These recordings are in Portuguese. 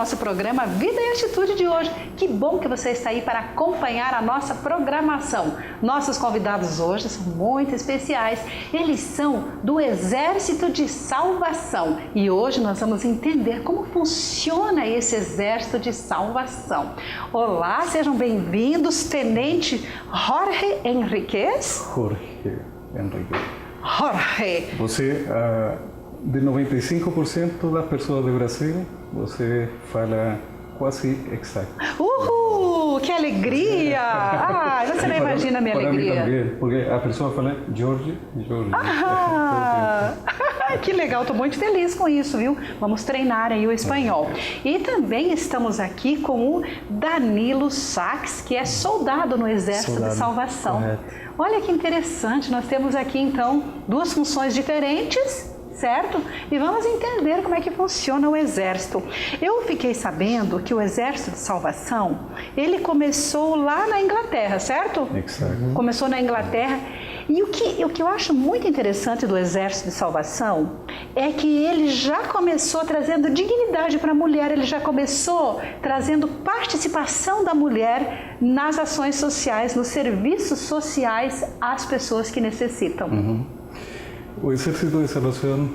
nosso programa Vida e Atitude de hoje. Que bom que você está aí para acompanhar a nossa programação. Nossos convidados hoje são muito especiais. Eles são do Exército de Salvação e hoje nós vamos entender como funciona esse Exército de Salvação. Olá, sejam bem-vindos, Tenente Jorge Henriquez. Jorge Henriquez. Jorge. Você, de 95% das pessoas do Brasil, você fala quase exato. Uhul, que alegria! Ah, você não imagina a minha alegria. Para mim também, porque a pessoa fala Jorge. Ah, que legal, estou muito feliz com isso, viu? Vamos treinar aí o espanhol. E também estamos aqui com o Danilo Sachs, que é soldado no Exército de Salvação. Correto. Olha que interessante, nós temos aqui então duas funções diferentes, certo? E vamos entender como é que funciona o Exército. Eu fiquei sabendo que o Exército de Salvação, ele começou lá na Inglaterra, certo? Exato. Começou na Inglaterra. E o que eu acho muito interessante do Exército de Salvação é que ele já começou trazendo dignidade para a mulher, ele já começou trazendo participação da mulher nas ações sociais, nos serviços sociais às pessoas que necessitam. O Exército de Salvação,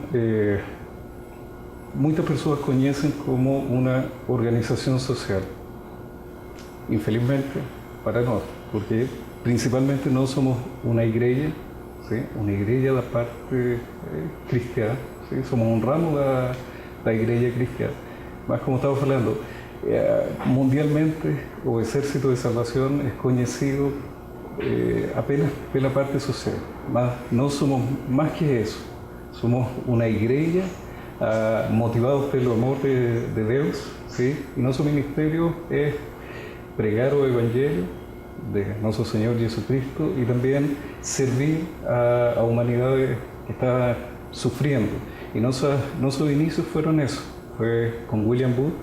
muitas pessoas conhecem como uma organização social. Infelizmente, para nós, porque principalmente nós somos uma igreja, ¿sí? Uma igreja da parte cristã, ¿sí? Somos um ramo da igreja cristã. Mas como estava falando, mundialmente o Exército de Salvação é conhecido apenas pela parte social, mas nós somos mais que isso. Somos uma igreja motivados pelo amor de Deus, ¿sí? E nosso ministério é pregar o Evangelho de nosso Senhor Jesucristo e também servir a humanidade que está sofrendo. E nossos inícios foram isso. Foi com William Booth.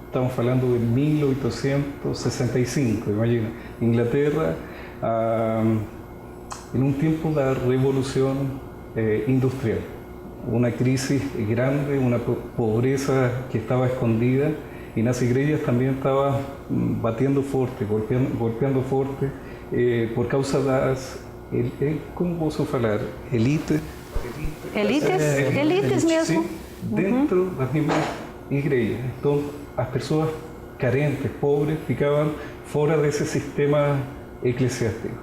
Estamos falando de 1865, imagina. Inglaterra, em um tempo da Revolução Industrial. Uma crise grande, uma pobreza que estava escondida. E nas igrejas também estava batendo forte, golpeando forte, por causa das, como posso falar, elites Mesmo. Sim, dentro das mesmas igrejas. Então, as pessoas carentes, pobres, ficavam fora desse sistema eclesiástico.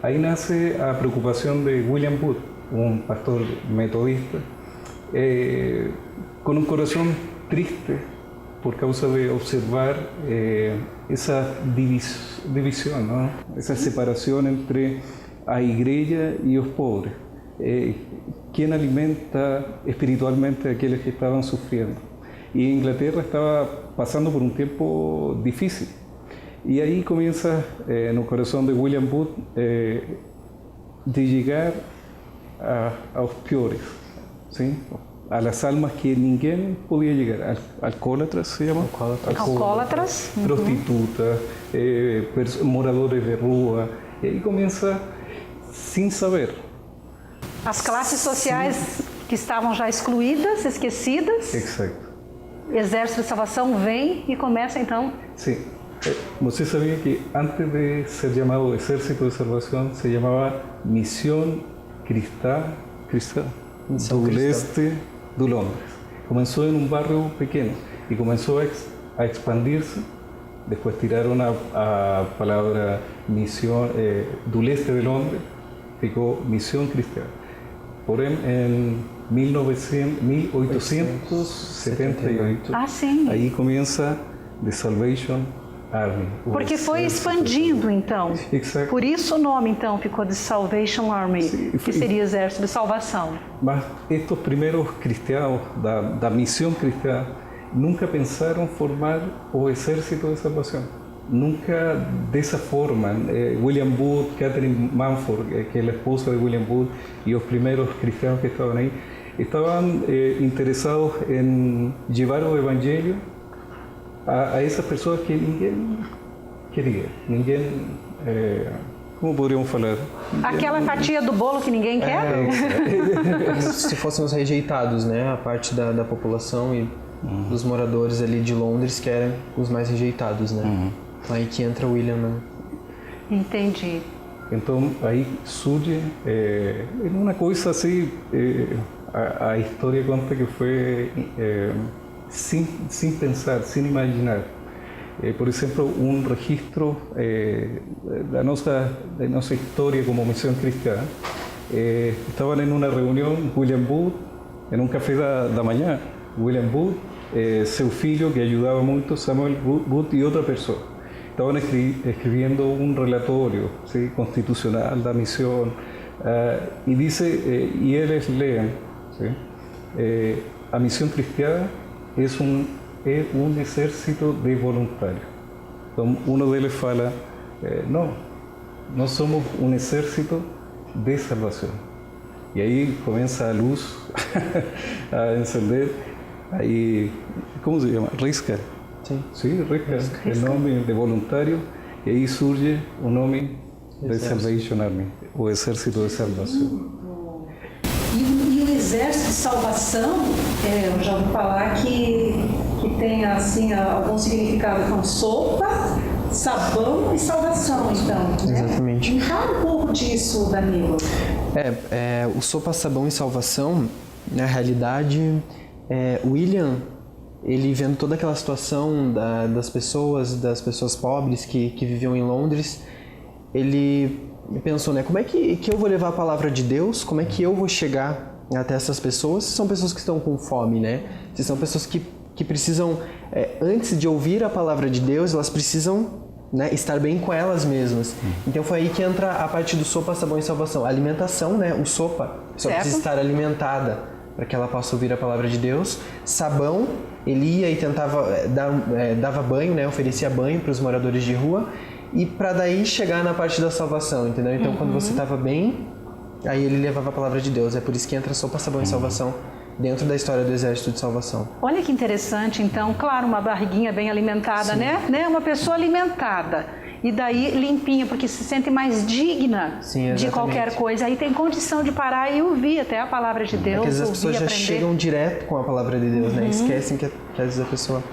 Aí nasce a preocupação de William Booth, um pastor metodista, com um coração triste, por causa de observar essa divisão, não? Essa separação entre a igreja e os pobres. Quem alimenta espiritualmente aqueles que estavam sofrendo. E a Inglaterra estava passando por um tempo difícil. E aí começa, no coração de William Booth, de chegar aos piores, sim? A las almas que ninguém podia chegar. Alcoólatras se chama? Alcoólatras. Prostitutas, moradores de rua. E aí começa sem saber. As classes sociais que estavam já excluídas, esquecidas. Exato. Exército de Salvação vem e começa então. Sim. Você sabia que antes de ser chamado Exército de Salvação, se chamava Missão Cristã do Leste de Londres. Começou em um bairro pequeno e começou a expandir-se. Depois tiraram a palavra Missão do Leste de Londres, ficou Missão Cristã. Porém, em 1878, aí começa The Salvation Army. Porque foi expandindo, então. Exato. Por isso o nome, então, ficou de Salvation Army, Sim, que seria Exército de Salvação. Mas estes primeiros cristãos da missão cristã nunca pensaram formar o Exército de Salvação. Nunca dessa forma. William Booth, Catherine Manford, que é a esposa de William Booth, e os primeiros cristãos que estavam aí, estavam interessados em levar o Evangelho a essas pessoas que ninguém queria. Ninguém, como poderiam falar? Aquela fatia do bolo que ninguém quer? Se fossem os rejeitados, né? A parte da população e dos moradores ali de Londres, que eram os mais rejeitados, né? Então aí que entra o William, né? Entendi. Então aí surge uma coisa assim, a história conta que foi sem pensar, sem imaginar. Por exemplo, registro da nossa história como missão cristã. Estavam em uma reunião, William Booth, em café da manhã, William Booth, seu filho que ajudava muito, Samuel Booth e outra pessoa. Estaban escribiendo un relatorio, ¿sí?, constitucional da misión, y dice, y ellos leen, ¿sí?, a misión cristiana es un ejército de voluntarios. Entonces, uno de ellos fala, no somos un ejército de salvación. Y ahí comienza a luz a encender, ahí, ¿cómo se llama? Risca. Sí, Risca, el nombre de voluntario, y ahí surge o nome de Salvation Army, o Exército de Salvação. E o Exército de Salvação, eu já ouvi falar que tem assim algum significado com sopa, sabão e salvação, então. Né? Exatamente. Me fala um pouco disso, Danilo. O sopa, sabão e salvação, na realidade, William, ele vendo toda aquela situação das pessoas pobres que viviam em Londres, ele pensou, né, como é que eu vou levar a palavra de Deus, como é que eu vou chegar até essas pessoas, se são pessoas que estão com fome, né? Se são pessoas que precisam, antes de ouvir a palavra de Deus, elas precisam, né, estar bem com elas mesmas. Então foi aí que entra a parte do sopa, sabão e salvação. A alimentação, né, o sopa, só precisa estar alimentada para que ela possa ouvir a palavra de Deus. Sabão, ele ia e tentava, dava banho, né, oferecia banho para os moradores de rua, e para daí chegar na parte da salvação, entendeu? Então quando você estava bem, aí ele levava a palavra de Deus. É por isso que entra sopa, sabão e salvação dentro da história do Exército de Salvação. Olha que interessante, então, claro, uma barriguinha bem alimentada, né? Uma pessoa alimentada. E daí limpinha, porque se sente mais digna de qualquer coisa. Aí tem condição de parar e ouvir até a palavra de Deus. Porque as pessoas já chegam direto com a palavra de Deus, né? Esquecem que às vezes a pessoa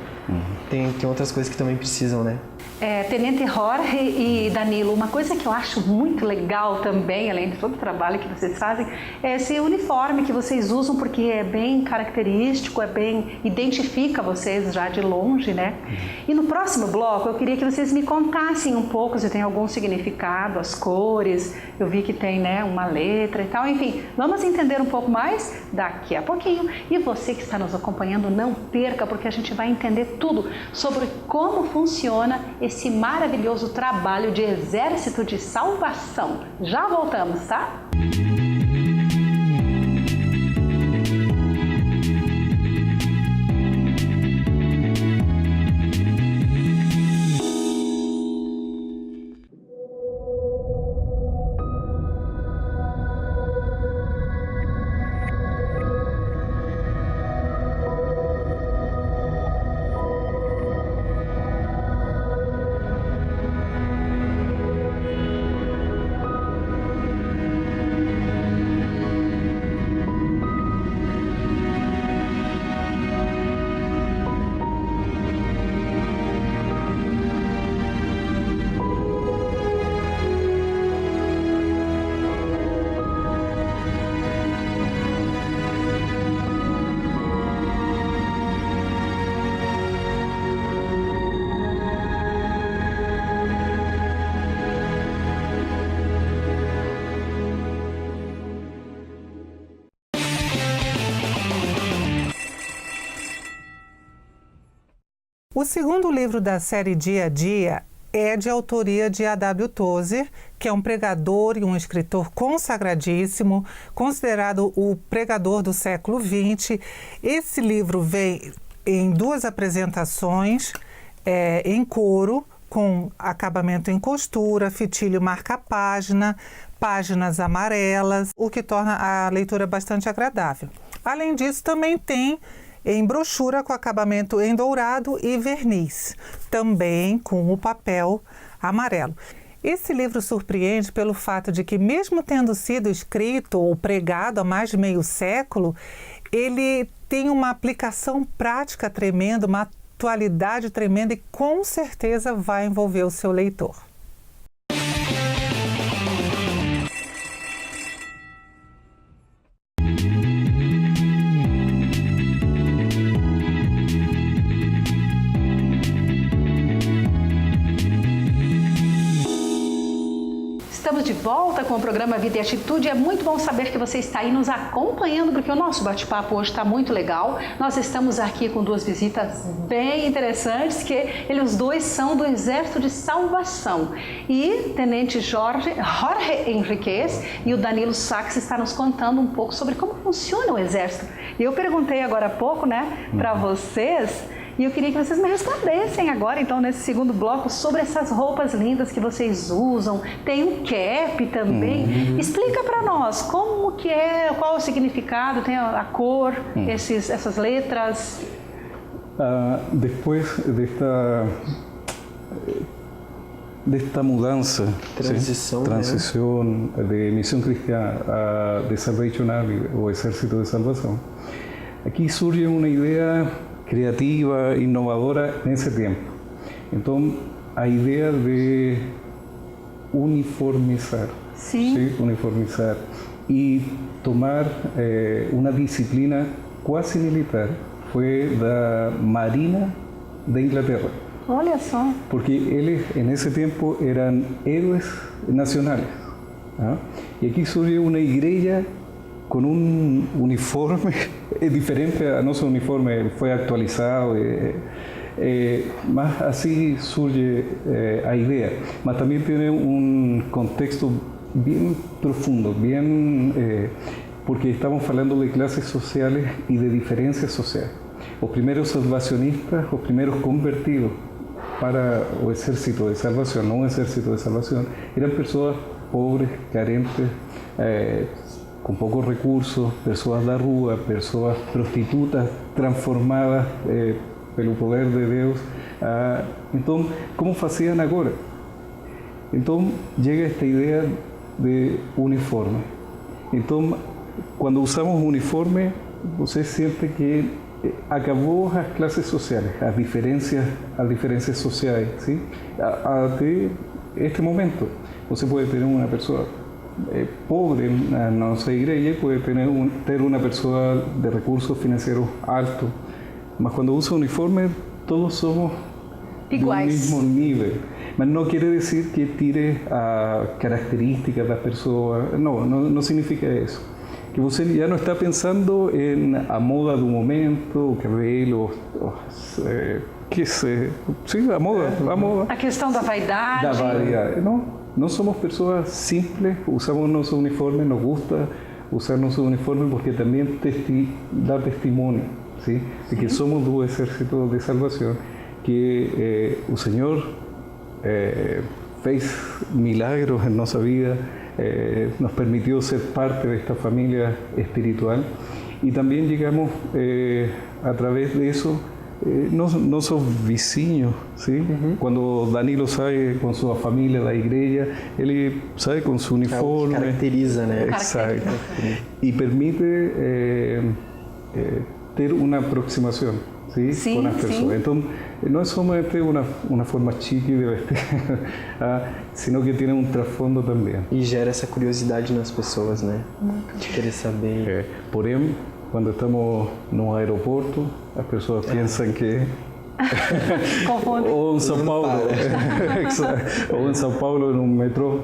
tem outras coisas que também precisam, né? Tenente Jorge e Danilo, uma coisa que eu acho muito legal também, além de todo o trabalho que vocês fazem, é esse uniforme que vocês usam, porque é bem característico, identifica vocês já de longe, né? E no próximo bloco eu queria que vocês me contassem um pouco se tem algum significado, as cores, eu vi que tem, né, uma letra e tal, enfim, vamos entender um pouco mais daqui a pouquinho. E você que está nos acompanhando, não perca, porque a gente vai entender tudo sobre como funciona esse maravilhoso trabalho de Exército de Salvação. Já voltamos, tá? O segundo livro da série Dia a Dia é de autoria de A.W. Tozer, que é um pregador e um escritor consagradíssimo, considerado o pregador do século XX. Esse livro vem em 2 apresentações, em couro, com acabamento em costura, fitilho marca-página, páginas amarelas, o que torna a leitura bastante agradável. Além disso, também tem em brochura com acabamento em dourado e verniz, também com o papel amarelo. Esse livro surpreende pelo fato de que, mesmo tendo sido escrito ou pregado há mais de meio século, ele tem uma aplicação prática tremenda, uma atualidade tremenda e com certeza vai envolver o seu leitor. Estamos de volta com o programa Vida e Atitude. É muito bom saber que você está aí nos acompanhando, porque o nosso bate-papo hoje está muito legal. Nós estamos aqui com duas visitas bem interessantes, que eles dois são do Exército de Salvação. E Tenente Jorge Henriquez e o Danilo Sachs está nos contando um pouco sobre como funciona o Exército. E eu perguntei agora há pouco, né, para vocês... E eu queria que vocês me respondessem agora, então, nesse segundo bloco, sobre essas roupas lindas que vocês usam. Tem um cap também. Explica para nós como que é, qual o significado, tem a cor, essas letras. Depois desta mudança, transição de Missão Cristã a The Salvation Army, o Exército de Salvação, aqui surge uma ideia criativa, inovadora nesse tempo. Então, a ideia de uniformizar, uniformizar e tomar uma disciplina quase militar foi da Marina da Inglaterra. Olha só. Porque eles, nesse tempo, eram heróis nacionais. E aqui surgiu uma igreja com um uniforme diferente a nosso uniforme, foi atualizado, mas assim surge a ideia. Mas também tem um contexto bem profundo, porque estamos falando de classes sociais e de diferenças sociais. Os primeiros salvacionistas, os primeiros convertidos para o Exército de Salvação, não o Exército de Salvação, eram pessoas pobres, carentes, com poucos recursos, pessoas da rua, pessoas prostitutas transformadas pelo poder de Deus. Então, como faziam agora? Então, chega esta ideia de uniforme. Então, quando usamos uniforme, você sente que acabou as classes sociais, as diferenças sociais, sim? Até este momento, você pode ter uma pessoa pobre na nossa igreja, pode ter uma pessoa de recursos financeiros altos, mas quando usa uniforme, todos somos iguais, do mesmo nível. Mas não quer dizer que tire a característica da pessoa, não significa isso. Que você já não está pensando na moda do momento, o cabelo, a moda. A questão da vaidade. Não somos pessoas simples, usamos nosso uniforme, nos gusta usar nosso uniforme porque também dá testemunho, ¿sí? De que somos do Exército de Salvação, que o Senhor fez milagros em nossa vida, nos permitió ser parte de esta familia espiritual y también llegamos a través de eso nossos vizinhos, ¿sí? Quando Danilo sai com sua família da igreja, ele sai com seu uniforme. Caracteriza, né? Exato. E permite ter uma aproximação, ¿sí? Com as pessoas. Então, não é somente uma forma chique de vestir, sino que tem um trasfondo também. E gera essa curiosidade nas pessoas, né? De querer saber. Porém, quando estamos no aeroporto, as pessoas pensam que ou em São Paulo, ou em São Paulo no metrô,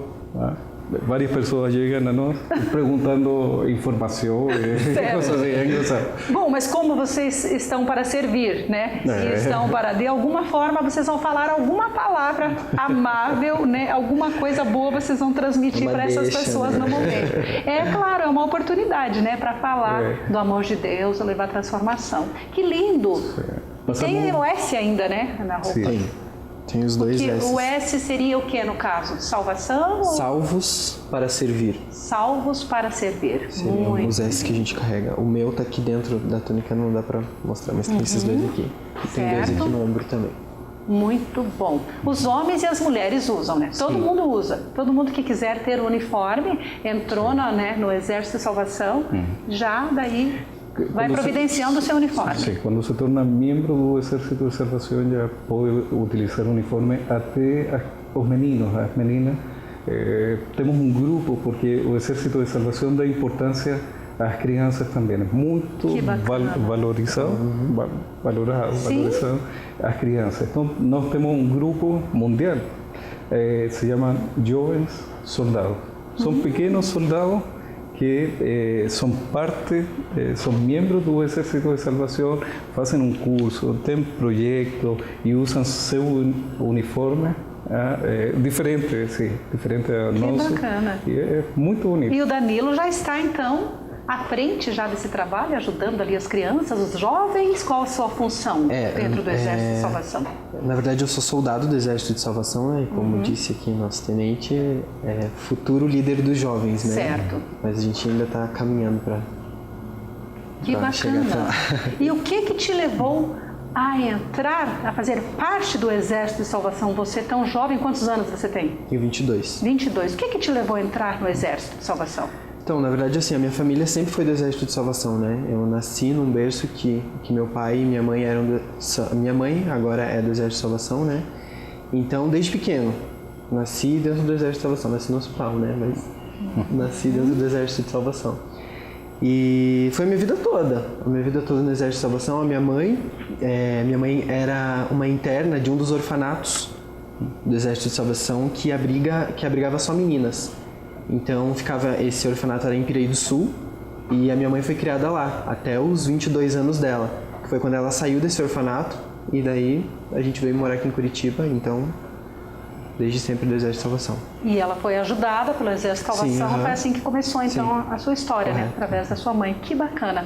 várias pessoas chegam a nós perguntando informação e coisas assim. Bom, mas como vocês estão para servir, né? Estão para, de alguma forma, vocês vão falar alguma palavra amável, né? Alguma coisa boa vocês vão transmitir para essas pessoas no momento. É claro, é uma oportunidade, né? Para falar do amor de Deus, levar transformação. Que lindo! Tem o S ainda, né? Na roupa. Sim. Tem os dois S. O S seria o que no caso? Salvação? Salvos para servir. Salvos para servir. Seriam os S que a gente carrega. O meu tá aqui dentro da túnica, não dá para mostrar, mas tem esses dois aqui. E tem dois aqui no ombro também. Muito bom. Os homens e as mulheres usam, né? Todo mundo usa. Todo mundo que quiser ter o uniforme entrou no Exército de Salvação, já daí Vai providenciando o seu uniforme. Sim, quando se torna membro do Exército de Salvação, já pode utilizar o uniforme até os meninos, as meninas. Temos um grupo, porque o Exército de Salvação dá importância às crianças também. É muito valorizado as crianças. Então, nós temos um grupo mundial, se chama Jovens Soldados. São pequenos soldados que são são membros do Exército de Salvação, fazem um curso, têm projeto e usam seu uniforme diferente, sim, diferente ao nosso. Que bacana. E é muito bonito. E o Danilo já está, então, à frente já desse trabalho, ajudando ali as crianças, os jovens. Qual a sua função dentro do Exército de Salvação? Na verdade, eu sou soldado do Exército de Salvação, né? Como disse aqui nosso tenente, futuro líder dos jovens, né? Certo. Mas a gente ainda está caminhando para chegar até lá. E o que te levou a entrar, a fazer parte do Exército de Salvação? Você tão jovem, quantos anos você tem? Tenho 22. 22. O que te levou a entrar no Exército de Salvação? Então, na verdade, assim, a minha família sempre foi do Exército de Salvação, né? Eu nasci num berço que meu pai e minha mãe eram minha mãe agora é do Exército de Salvação, né? Então, desde pequeno, nasci dentro do Exército de Salvação. Nasci no hospital, né? Mas nasci dentro do Exército de Salvação. E foi a minha vida toda no Exército de Salvação. A minha mãe era uma interna de um dos orfanatos do Exército de Salvação que abrigava só meninas. Então, esse orfanato era em Piraí do Sul e a minha mãe foi criada lá, até os 22 anos dela, que foi quando ela saiu desse orfanato e daí a gente veio morar aqui em Curitiba, então, desde sempre do Exército de Salvação. E ela foi ajudada pelo Exército de Salvação, foi assim que começou, então, a sua história, né? Através da sua mãe. Que bacana!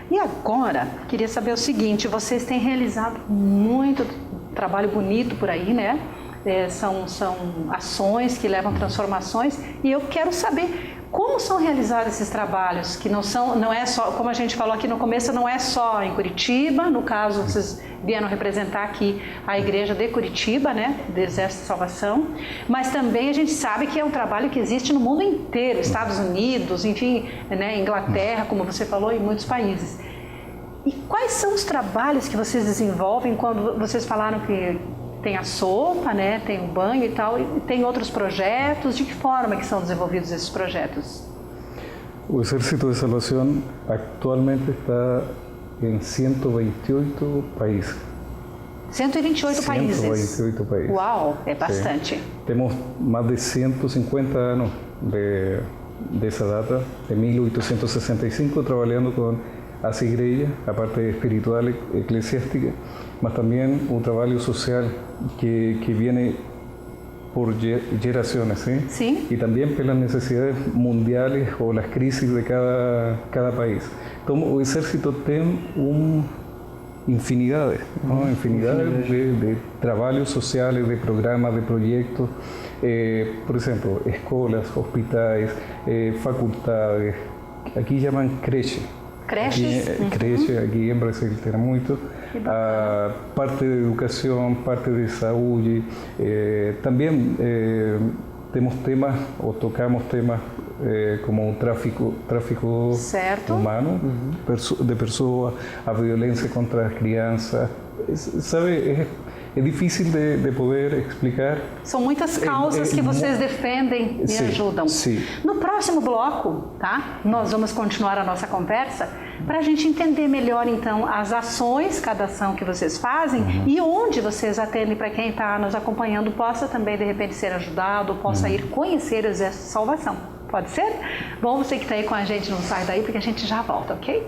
E agora, queria saber o seguinte, vocês têm realizado muito trabalho bonito por aí, né? São ações que levam transformações e eu quero saber como são realizados esses trabalhos, que não é só, como a gente falou aqui no começo, não é só em Curitiba, no caso vocês vieram representar aqui a igreja de Curitiba, né, do Exército de Salvação, mas também a gente sabe que é um trabalho que existe no mundo inteiro, Estados Unidos, enfim, né, Inglaterra, como você falou, em muitos países. E quais são os trabalhos que vocês desenvolvem quando vocês falaram que tem a sopa, né? Tem o banho e tal, e tem outros projetos. De que forma que são desenvolvidos esses projetos? O Exército de Salvação atualmente está em 128 países. 128 países? 128 países. Uau, é bastante. Sim. Temos mais de 150 anos dessa data, de 1865, trabalhando com as igrejas, a parte espiritual eclesiástica, mas também o trabalho social que vem por gerações, ¿sí? Sim. E também pelas necessidades mundiais ou as crises de cada país. Então, o Exército tem infinidade de trabalhos sociais, de programas, de projetos, por exemplo, escolas, hospitais, faculdades, aqui chamam creche. Creches? Creche, aqui em Brasil tem muito. Parte de educação, parte de saúde. Também temos temas, ou tocamos temas como o tráfico humano de pessoas, a violência contra as crianças. Sabe, é difícil de poder explicar. São muitas causas que vocês defendem e ajudam. Sim. No próximo bloco, tá? Nós vamos continuar a nossa conversa para a gente entender melhor, então, as ações, cada ação que vocês fazem e onde vocês atendem para quem está nos acompanhando possa também, de repente, ser ajudado, possa ir conhecer o Exército de Salvação. Pode ser? Bom, você que está aí com a gente, não sai daí porque a gente já volta, ok?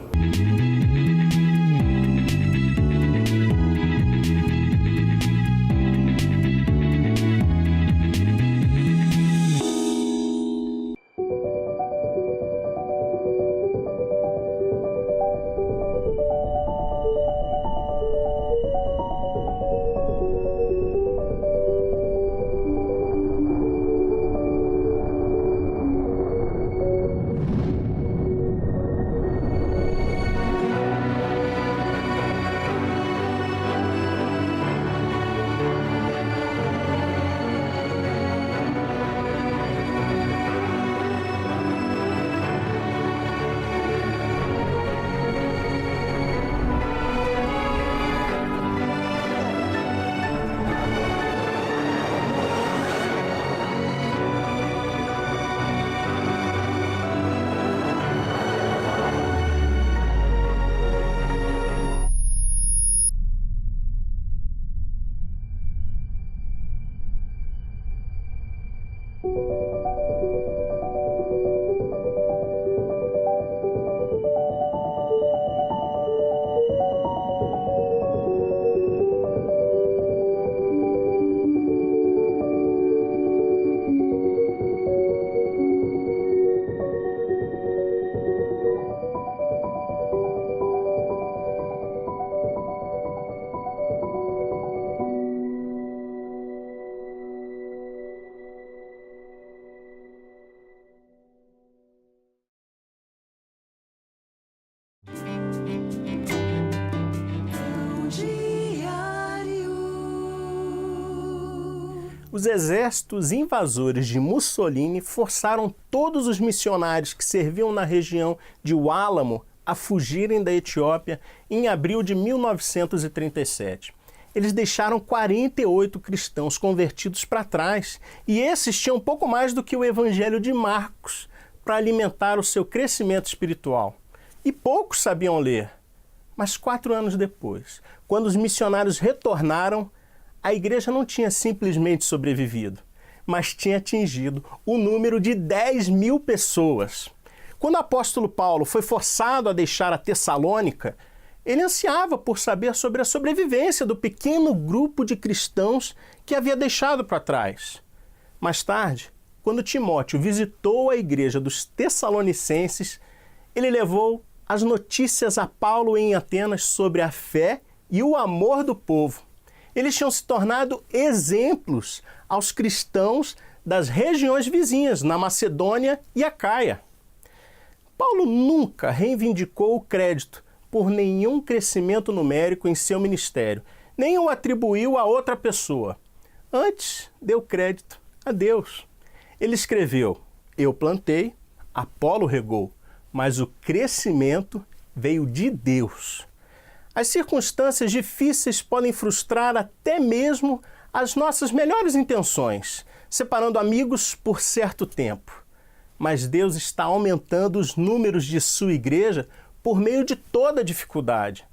os exércitos invasores de Mussolini forçaram todos os missionários que serviam na região de Álamo a fugirem da Etiópia em abril de 1937. Eles deixaram 48 cristãos convertidos para trás e esses tinham pouco mais do que o Evangelho de Marcos para alimentar o seu crescimento espiritual. E poucos sabiam ler. Mas 4 anos depois, quando os missionários retornaram, a igreja não tinha simplesmente sobrevivido, mas tinha atingido o número de 10.000 pessoas. Quando o apóstolo Paulo foi forçado a deixar a Tessalônica, ele ansiava por saber sobre a sobrevivência do pequeno grupo de cristãos que havia deixado para trás. Mais tarde, quando Timóteo visitou a igreja dos Tessalonicenses, ele levou as notícias a Paulo em Atenas sobre a fé e o amor do povo. Eles tinham se tornado exemplos aos cristãos das regiões vizinhas, na Macedônia e Acaia. Paulo nunca reivindicou o crédito por nenhum crescimento numérico em seu ministério, nem o atribuiu a outra pessoa. Antes, deu crédito a Deus. Ele escreveu: eu plantei, Apolo regou, mas o crescimento veio de Deus. As circunstâncias difíceis podem frustrar até mesmo as nossas melhores intenções, separando amigos por certo tempo. Mas Deus está aumentando os números de sua igreja por meio de toda dificuldade.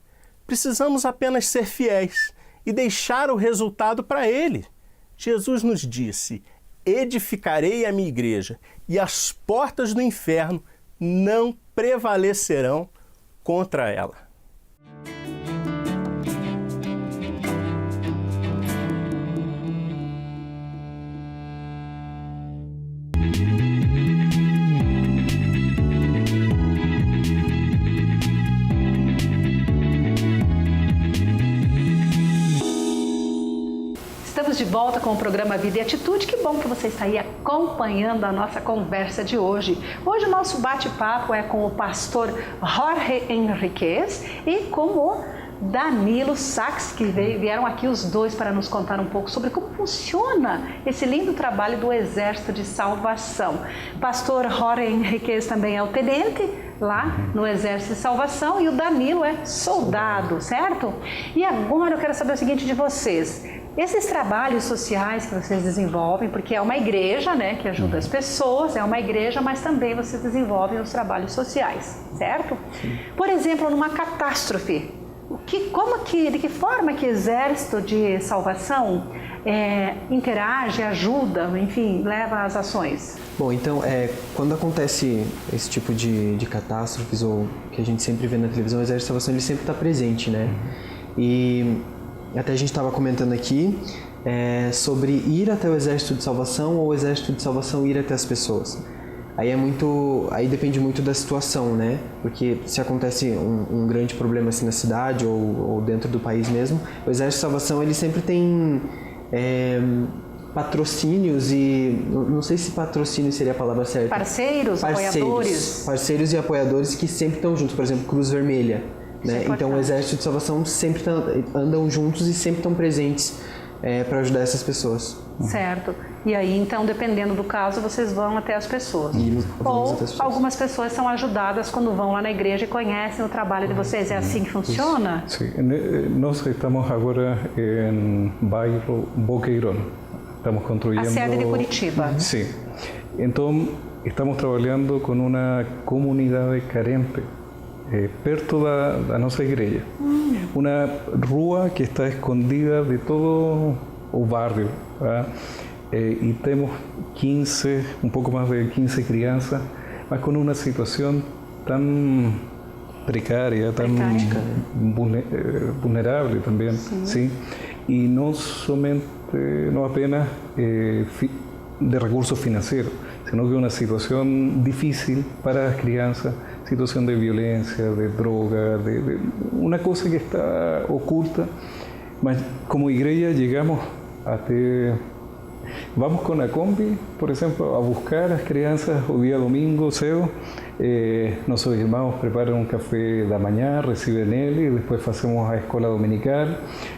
Precisamos apenas ser fiéis e deixar o resultado para Ele. Jesus nos disse: edificarei a minha igreja e as portas do inferno não prevalecerão contra ela. Estamos de volta com o programa Vida e Atitude. Que bom que você está aí acompanhando a nossa conversa de hoje. Hoje o nosso bate-papo é com o pastor Jorge Henriquez e com o Danilo Sachs, que vieram aqui os dois para nos contar um pouco sobre como funciona esse lindo trabalho do Exército de Salvação. Pastor Jorge Henriquez também é o tenente lá no Exército de Salvação e o Danilo é soldado, certo? E agora eu quero saber o seguinte de vocês. Esses trabalhos sociais que vocês desenvolvem, porque é uma igreja, né, que ajuda as pessoas, é uma igreja, mas também vocês desenvolvem os trabalhos sociais, certo? Sim. Por exemplo, numa catástrofe, de que forma que o Exército de Salvação interage, ajuda, enfim, leva as ações? Bom, então, quando acontece esse tipo de catástrofes, ou que a gente sempre vê na televisão, o Exército de Salvação ele sempre está presente, né? E até a gente estava comentando aqui sobre ir até o Exército de Salvação ou o Exército de Salvação ir até as pessoas. Aí depende muito da situação, né? Porque se acontece um grande problema assim na cidade ou dentro do país mesmo, o Exército de Salvação ele sempre tem patrocínios e não sei se patrocínio seria a palavra certa. Parceiros, apoiadores. Parceiros e apoiadores que sempre estão juntos, por exemplo, Cruz Vermelha. Né? Então o Exército de Salvação sempre andam juntos e sempre estão presentes para ajudar essas pessoas. Certo. E aí, então, dependendo do caso, vocês vão até as pessoas. Ou algumas pessoas são ajudadas quando vão lá na igreja e conhecem o trabalho de vocês. É assim que funciona? Sim. Nós estamos agora em bairro Boqueirão. Estamos construindo... A sede de Curitiba. Sim. Então, estamos trabalhando com uma comunidade carente perto da nossa igreja. Uma rua que está escondida de todo o bairro. E temos um pouco mais de 15 crianças, mas com uma situação tão precária, tão vulnerável também. Sim. E não apenas de recursos financeiros, sino que uma situação difícil para as crianças, situação de violência, de droga, de uma coisa que está oculta, mas como igreja chegamos até... Vamos com a Kombi, por exemplo, a buscar as crianças o dia domingo cedo. Nossos irmãos preparam um café da manhã, recebem ele, depois fazemos a escola dominical.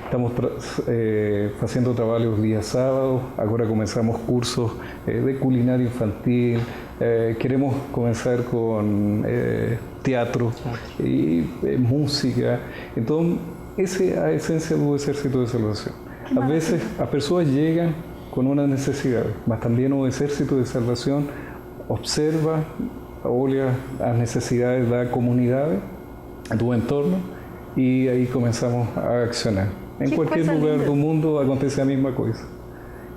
estamos fazendo trabalhos dia sábado, agora começamos cursos de culinária infantil, queremos começar com teatro e música. Então, essa é a essência do Exército de Salvação. Às vezes, as pessoas chegam com uma necessidade, mas também o Exército de Salvação observa, olha as necessidades da comunidade, do entorno, e aí começamos a accionar. Em qualquer lugar do mundo acontece a mesma coisa.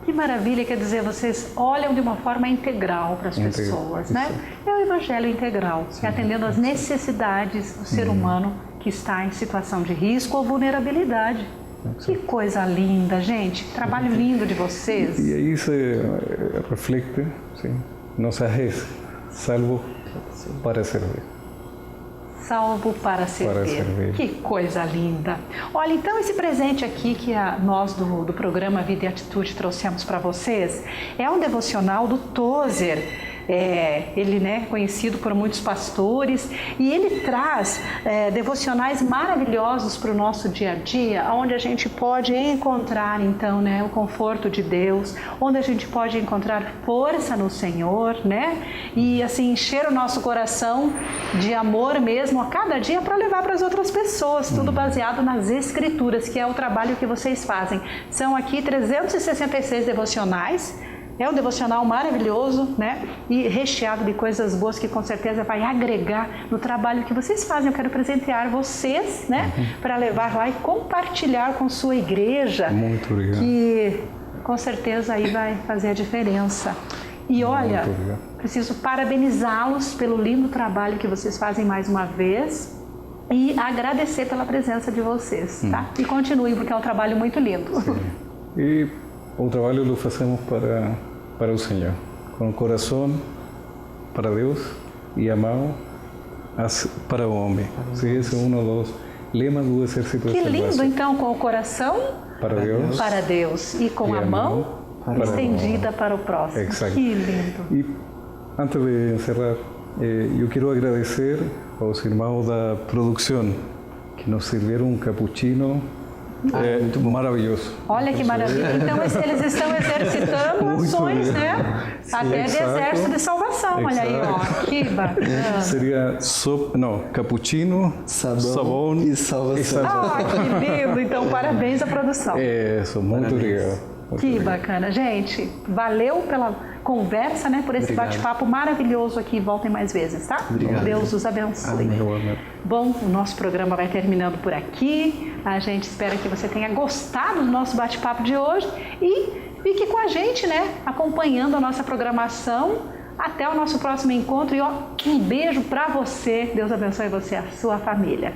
Que maravilha, quer dizer, vocês olham de uma forma integral para as pessoas, né? É o evangelho integral, atendendo às necessidades do ser humano que está em situação de risco ou vulnerabilidade. Que coisa linda, gente. Trabalho lindo de vocês. E aí se reflete, sim, nossa res, salvo para servir. Salvo para servir. Que coisa linda. Olha, então esse presente aqui que nós do programa Vida e Atitude trouxemos para vocês é um devocional do Tozer. Ele é conhecido por muitos pastores e ele traz devocionais maravilhosos para o nosso dia a dia, onde a gente pode encontrar então, né, o conforto de Deus, onde a gente pode encontrar força no Senhor, né, e assim encher o nosso coração de amor mesmo a cada dia para levar para as outras pessoas, tudo baseado nas Escrituras, que é o trabalho que vocês fazem. São aqui 366 devocionais. É um devocional maravilhoso, né? E recheado de coisas boas que com certeza vai agregar no trabalho que vocês fazem. Eu quero presentear vocês, né? Para levar lá e compartilhar com sua igreja. Muito obrigado. Que com certeza aí vai fazer a diferença. E olha, preciso parabenizá-los pelo lindo trabalho que vocês fazem mais uma vez. E agradecer pela presença de vocês, tá? E continuem, porque é um trabalho muito lindo. Sim. E o trabalho lo fazemos para o Senhor, com o coração para Deus e a mão para o homem. Esse é um dos lemas do Exército de Salvação. Que lindo, então, com o coração para Deus e com a mão estendida para o próximo. Exacto. Que lindo. E antes de encerrar, eu quero agradecer aos irmãos da produção que nos serviram um cappuccino. Muito maravilhoso. Olha que maravilha. Então eles estão exercitando ações, né? Até de exército de salvação. Olha aí, ó. Que bacana. Seria cappuccino, sabão e salvação. Ah, que lindo. Então, parabéns à produção. Isso, muito obrigado. Que bacana. Gente, valeu pela conversa, né? Por esse bate-papo maravilhoso aqui. Voltem mais vezes, tá? Obrigado. Deus os abençoe. Amém. Bom, o nosso programa vai terminando por aqui. A gente espera que você tenha gostado do nosso bate-papo de hoje e fique com a gente, né? Acompanhando a nossa programação. Até o nosso próximo encontro e ó, um beijo pra você. Deus abençoe você e a sua família.